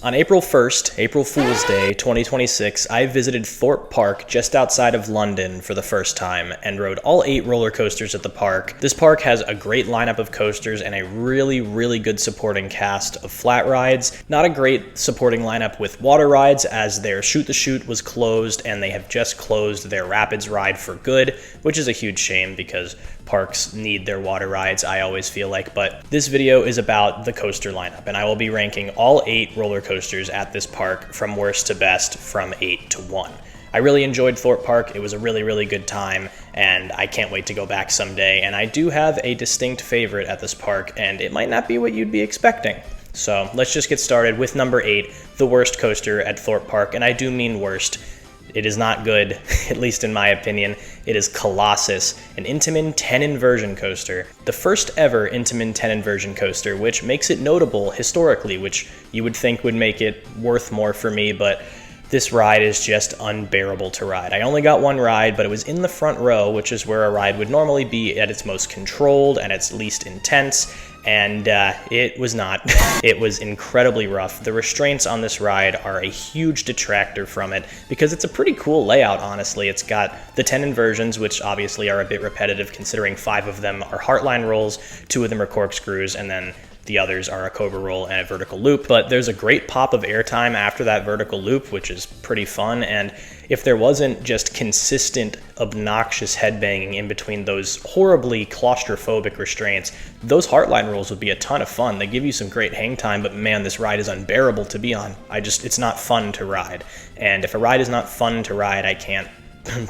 On April 1st, April Fool's Day 2026, I visited Thorpe Park just outside of London for the first time and rode all 8 roller coasters at the park. This park has a great lineup of coasters and a really good supporting cast of flat rides. Not a great supporting lineup with water rides, as their Shoot the Chute was closed and they have just closed their Rapids ride for good, which is a huge shame because parks need their water rides, I always feel like. But this video is about the coaster lineup, and I will be ranking all 8 roller coasters at this park from worst to best, from 8 to 1. I really enjoyed Thorpe Park. It was a really good time, and I can't wait to go back someday. And I do have a distinct favorite at this park, and it might not be what you'd be expecting. So let's just get started with number 8, the worst coaster at Thorpe Park, and I do mean worst. It is not good, at least in my opinion. It is Colossus, an Intamin 10 inversion coaster. The first ever Intamin 10 inversion coaster, which makes it notable historically, which you would think would make it worth more for me, but this ride is just unbearable to ride. I only got one ride, but it was in the front row, which is where a ride would normally be at its most controlled and its least intense, and it was not. It was incredibly rough. The restraints on this ride are a huge detractor from it because it's a pretty cool layout, honestly. It's got the 10 inversions, which obviously are a bit repetitive considering 5 of them are heartline rolls, 2 of them are corkscrews, and then the others are a cobra roll and a vertical loop. But there's a great pop of airtime after that vertical loop, which is pretty fun. And if there wasn't just consistent, obnoxious headbanging in between those horribly claustrophobic restraints, those heartline rolls would be a ton of fun. They give you some great hang time, but man, this ride is unbearable to be on. It's not fun to ride. And if a ride is not fun to ride, I can't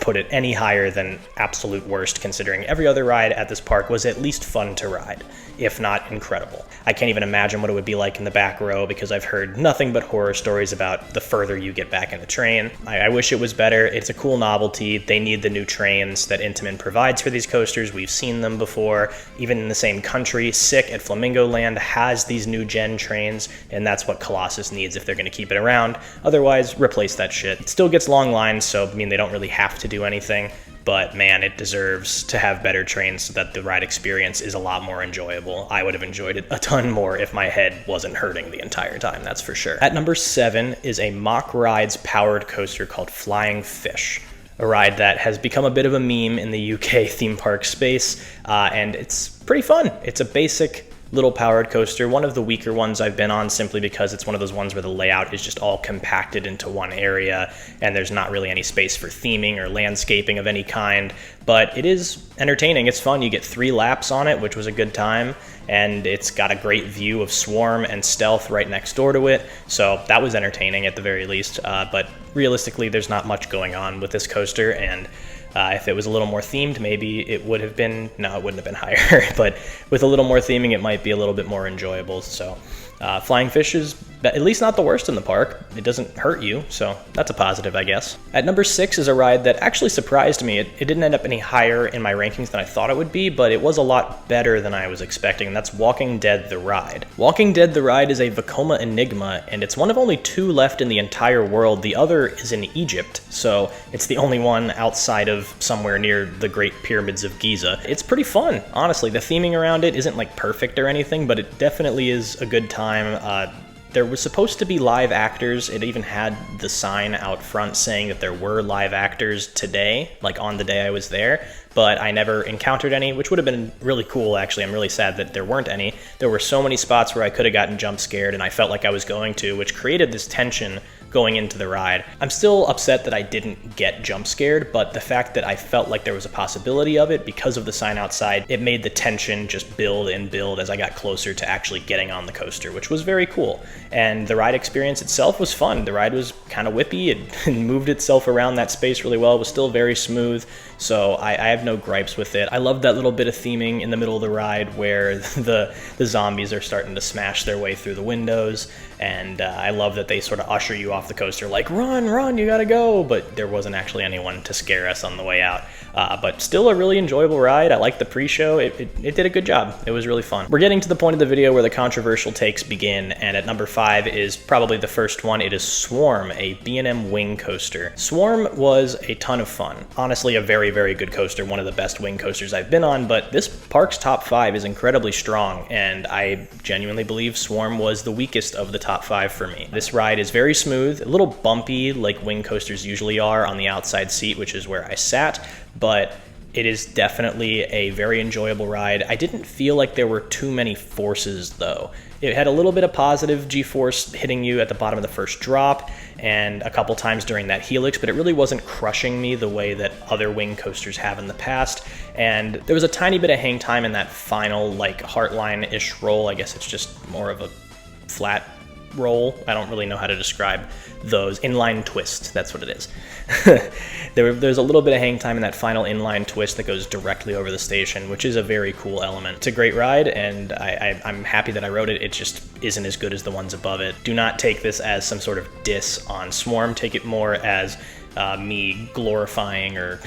put it any higher than absolute worst, considering every other ride at this park was at least fun to ride, if not incredible. I can't even imagine what it would be like in the back row because I've heard nothing but horror stories about the further you get back in the train. I wish it was better. It's a cool novelty. They need the new trains that Intamin provides for these coasters. We've seen them before. Even in the same country, Sick at Flamingo Land has these new gen trains, and that's what Colossus needs if they're going to keep it around. Otherwise, replace that shit. It still gets long lines, so I mean they don't really have to do anything, but man, it deserves to have better trains so that the ride experience is a lot more enjoyable. I would have enjoyed it a ton more if my head wasn't hurting the entire time, that's for sure. At number 7 is a Mock Rides powered coaster called Flying Fish, a ride that has become a bit of a meme in the UK theme park space, and it's pretty fun. It's a basic little powered coaster, one of the weaker ones I've been on simply because it's one of those ones where the layout is just all compacted into one area and there's not really any space for theming or landscaping of any kind, but it is entertaining. It's fun. You get 3 laps on it, which was a good time, and it's got a great view of Swarm and Stealth right next door to it, so that was entertaining at the very least, but realistically there's not much going on with this coaster, and if it was a little more themed, maybe it would have been, no, it wouldn't have been higher, but with a little more theming, it might be a little bit more enjoyable. So Flying Fish is at least not the worst in the park. It doesn't hurt you, so that's a positive, I guess. At number 6 is a ride that actually surprised me. It didn't end up any higher in my rankings than I thought it would be, but it was a lot better than I was expecting, and that's Walking Dead the Ride. Walking Dead the Ride is a Vekoma enigma, and it's one of only 2 left in the entire world. The other is in Egypt, so it's the only one outside of somewhere near the Great Pyramids of Giza. It's pretty fun, honestly. The theming around it isn't like perfect or anything, but it definitely is a good time. There was supposed to be live actors. It even had the sign out front saying that there were live actors today, like on the day I was there, but I never encountered any, which would have been really cool, actually. I'm really sad that there weren't any. There were so many spots where I could have gotten jump scared, and I felt like I was going to, which created this tension going into the ride. I'm still upset that I didn't get jump scared, but the fact that I felt like there was a possibility of it because of the sign outside, it made the tension just build and build as I got closer to actually getting on the coaster, which was very cool. And the ride experience itself was fun. The ride was kind of whippy. It moved itself around that space really well. It was still very smooth, so I have no gripes with it. I loved that little bit of theming in the middle of the ride where the zombies are starting to smash their way through the windows, and I love that they sort of usher you off the coaster like, run, you gotta go, but there wasn't actually anyone to scare us on the way out. But still a really enjoyable ride. I liked the pre-show. It did a good job. It was really fun. We're getting to the point of the video where the controversial takes begin, and at number 5 is probably the first one. It is Swarm, a B&M wing coaster. Swarm was a ton of fun. Honestly, a very, very good coaster, one of the best wing coasters I've been on, but this park's top 5 is incredibly strong, and I genuinely believe Swarm was the weakest of the top 5 for me. This ride is very smooth, a little bumpy like wing coasters usually are on the outside seat, which is where I sat, but it is definitely a very enjoyable ride. I didn't feel like there were too many forces though. It had a little bit of positive G-force hitting you at the bottom of the first drop and a couple times during that helix, but it really wasn't crushing me the way that other wing coasters have in the past. And there was a tiny bit of hang time in that final like Heartline-ish roll. I guess it's just more of a flat roll. I don't really know how to describe those. Inline twist, that's what it is. There's a little bit of hang time in that final inline twist that goes directly over the station, which is a very cool element. It's a great ride, and I'm happy that I rode it. It just isn't as good as the ones above it. Do not take this as some sort of diss on Swarm. Take it more as me glorifying or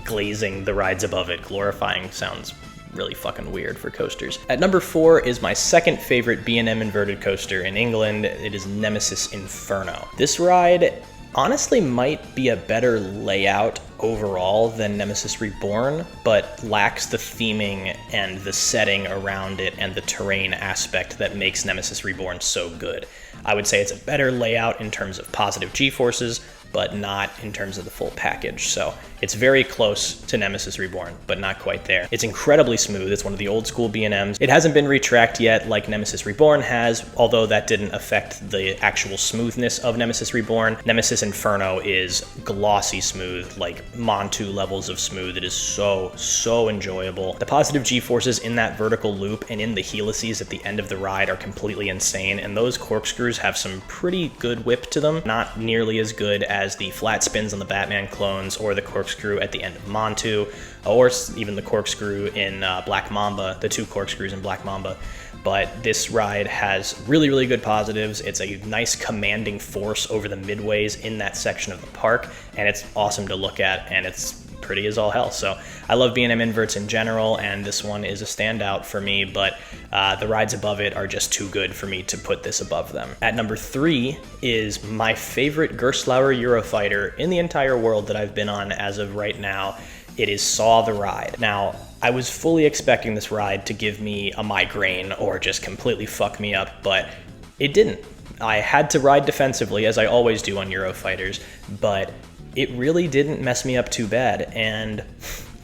glazing the rides above it. Glorifying sounds really fucking weird for coasters. At number 4 is my second favorite B&M inverted coaster in England. It is Nemesis Inferno. This ride honestly might be a better layout overall than Nemesis Reborn, but lacks the theming and the setting around it and the terrain aspect that makes Nemesis Reborn so good. I would say it's a better layout in terms of positive G-forces, but not in terms of the full package. So it's very close to Nemesis Reborn, but not quite there. It's incredibly smooth. It's one of the old school B&Ms. It hasn't been retracked yet like Nemesis Reborn has, although that didn't affect the actual smoothness of Nemesis Reborn. Nemesis Inferno is glossy smooth, like Montu levels of smooth. It is so enjoyable. The positive G-forces in that vertical loop and in the helices at the end of the ride are completely insane, and those corkscrews have some pretty good whip to them. Not nearly as good as the flat spins on the Batman clones or the corkscrew at the end of Montu, or even the corkscrew in Black Mamba, the 2 corkscrews in Black Mamba. But this ride has really good positives. It's a nice commanding force over the midways in that section of the park, and it's awesome to look at, and it's pretty as all hell. So I love B&M inverts in general, and this one is a standout for me, but the rides above it are just too good for me to put this above them. At number 3 is my favorite Gerstlauer Eurofighter in the entire world that I've been on as of right now. It is Saw the Ride. Now, I was fully expecting this ride to give me a migraine or just completely fuck me up, but it didn't. I had to ride defensively, as I always do on Eurofighters, but it really didn't mess me up too bad, and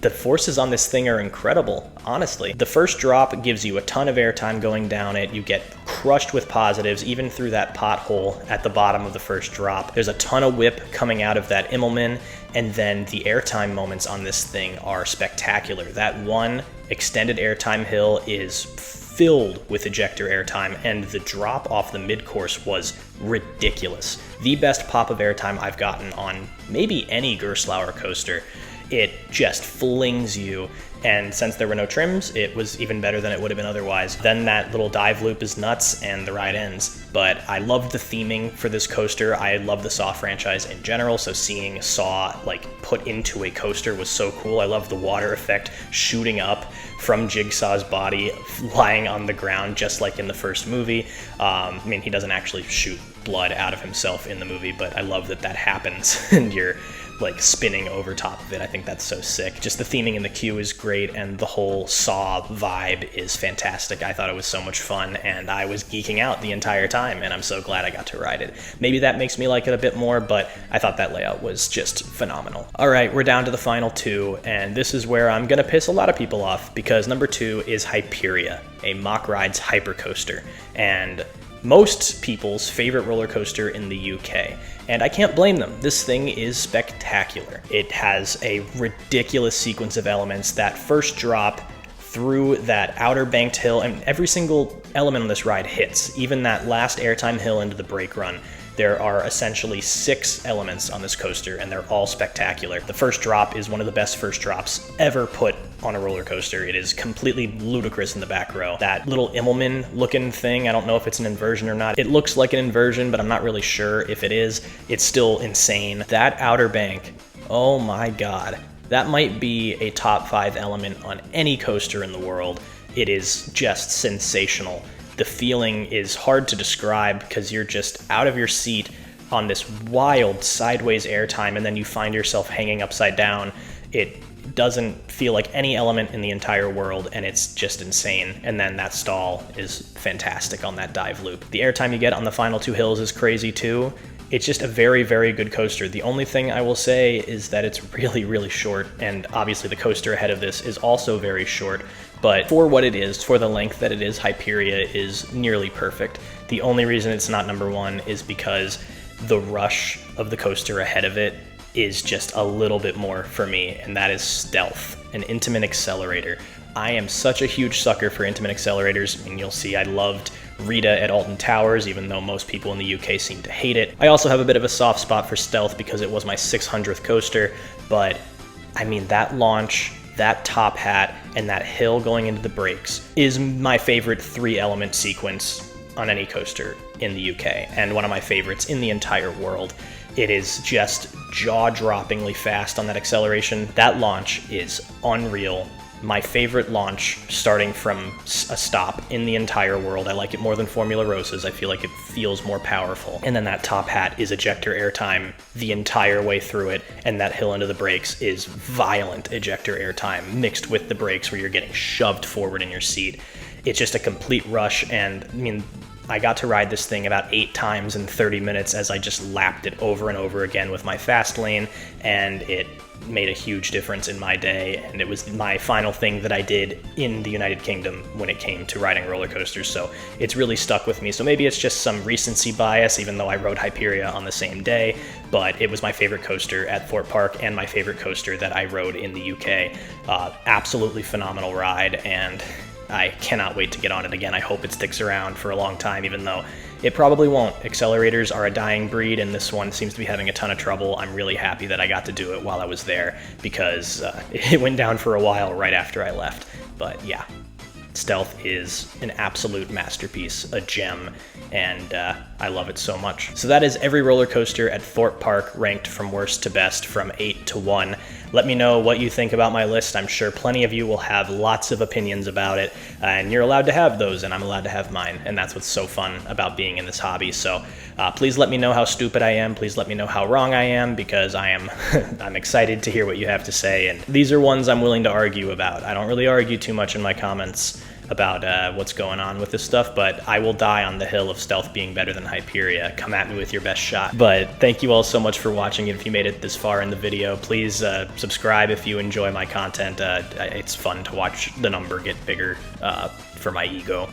the forces on this thing are incredible, honestly. The first drop gives you a ton of airtime going down it. You get crushed with positives, even through that pothole at the bottom of the first drop. There's a ton of whip coming out of that Immelman, and then the airtime moments on this thing are spectacular. That one extended airtime hill is filled with ejector airtime, and the drop off the mid-course was ridiculous. The best pop of airtime I've gotten on maybe any Gerstlauer coaster. It just flings you, and since there were no trims, it was even better than it would have been otherwise. Then that little dive loop is nuts, and the ride ends. But I loved the theming for this coaster. I love the Saw franchise in general, so seeing Saw like put into a coaster was so cool. I love the water effect shooting up from Jigsaw's body, lying on the ground, just like in the first movie. I mean, he doesn't actually shoot blood out of himself in the movie, but I love that that happens, and you're like spinning over top of it. I think that's so sick. Just the theming in the queue is great, and the whole Saw vibe is fantastic. I thought it was so much fun, and I was geeking out the entire time, and I'm so glad I got to ride it. Maybe that makes me like it a bit more, but I thought that layout was just phenomenal. All right, we're down to the final 2, and this is where I'm gonna piss a lot of people off, because number 2 is Hyperia, a Mock Rides hypercoaster, and most people's favorite roller coaster in the UK. And I can't blame them. This thing is spectacular. It has a ridiculous sequence of elements. That first drop through that outer banked hill, and every single element on this ride hits. Even that last airtime hill into the brake run. There are essentially 6 elements on this coaster, and they're all spectacular. The first drop is one of the best first drops ever put on a roller coaster. It is completely ludicrous in the back row. That little Immelman looking thing, I don't know if it's an inversion or not. It looks like an inversion, but I'm not really sure if it is. It's still insane. That outer bank, oh my God. That might be a top 5 element on any coaster in the world. It is just sensational. The feeling is hard to describe because you're just out of your seat on this wild sideways airtime, and then you find yourself hanging upside down. It doesn't feel like any element in the entire world, and it's just insane. And then that stall is fantastic on that dive loop. The airtime you get on the final 2 hills is crazy too. It's just a very, very good coaster. The only thing I will say is that it's really, really short, and obviously the coaster ahead of this is also very short, but for what it is, for the length that it is, Hyperia is nearly perfect. The only reason it's not number 1 is because the rush of the coaster ahead of it is just a little bit more for me, and that is Stealth, an intimate accelerator. I am such a huge sucker for intimate accelerators. I mean, you'll see I loved Rita at Alton Towers, even though most people in the UK seem to hate it. I also have a bit of a soft spot for Stealth because it was my 600th coaster, but I mean, that launch, that top hat, and that hill going into the brakes is my favorite 3-element sequence on any coaster in the UK, and one of my favorites in the entire world. It is just jaw-droppingly fast on that acceleration. That launch is unreal. My favorite launch starting from a stop in the entire world. I like it more than Formula Rosa's. I feel like it feels more powerful. And then that top hat is ejector airtime the entire way through it, and that hill into the brakes is violent ejector airtime mixed with the brakes where you're getting shoved forward in your seat. It's just a complete rush, and I mean, I got to ride this thing about 8 times in 30 minutes as I just lapped it over and over again with my fast lane, and it made a huge difference in my day, and it was my final thing that I did in the United Kingdom when it came to riding roller coasters, so it's really stuck with me. So maybe it's just some recency bias, even though I rode Hyperia on the same day, but it was my favorite coaster at Thorpe Park and my favorite coaster that I rode in the UK. Absolutely phenomenal ride, and I cannot wait to get on it again. I hope it sticks around for a long time, even though it probably won't. Accelerators are a dying breed, and this one seems to be having a ton of trouble. I'm really happy that I got to do it while I was there, because it went down for a while right after I left. But yeah, Stealth is an absolute masterpiece, a gem, and I love it so much. So that is every roller coaster at Thorpe Park ranked from worst to best from 8 to 1. Let me know what you think about my list. I'm sure plenty of you will have lots of opinions about it, and you're allowed to have those, and I'm allowed to have mine, and that's what's so fun about being in this hobby. So please let me know how stupid I am. Please let me know how wrong I am, because I am I'm excited to hear what you have to say, and these are ones I'm willing to argue about. I don't really argue too much in my comments about what's going on with this stuff, but I will die on the hill of Stealth being better than Hyperia. Come at me with your best shot. But thank you all so much for watching. If you made it this far in the video, please subscribe if you enjoy my content. It's fun to watch the number get bigger for my ego.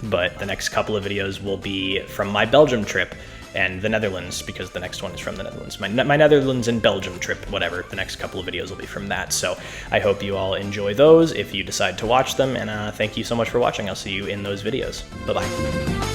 But the next couple of videos will be from my Belgium trip and the Netherlands, because the next one is from the Netherlands. My Netherlands and Belgium trip, whatever. The next couple of videos will be from that. So I hope you all enjoy those if you decide to watch them, and thank you so much for watching. I'll see you in those videos. Bye-bye.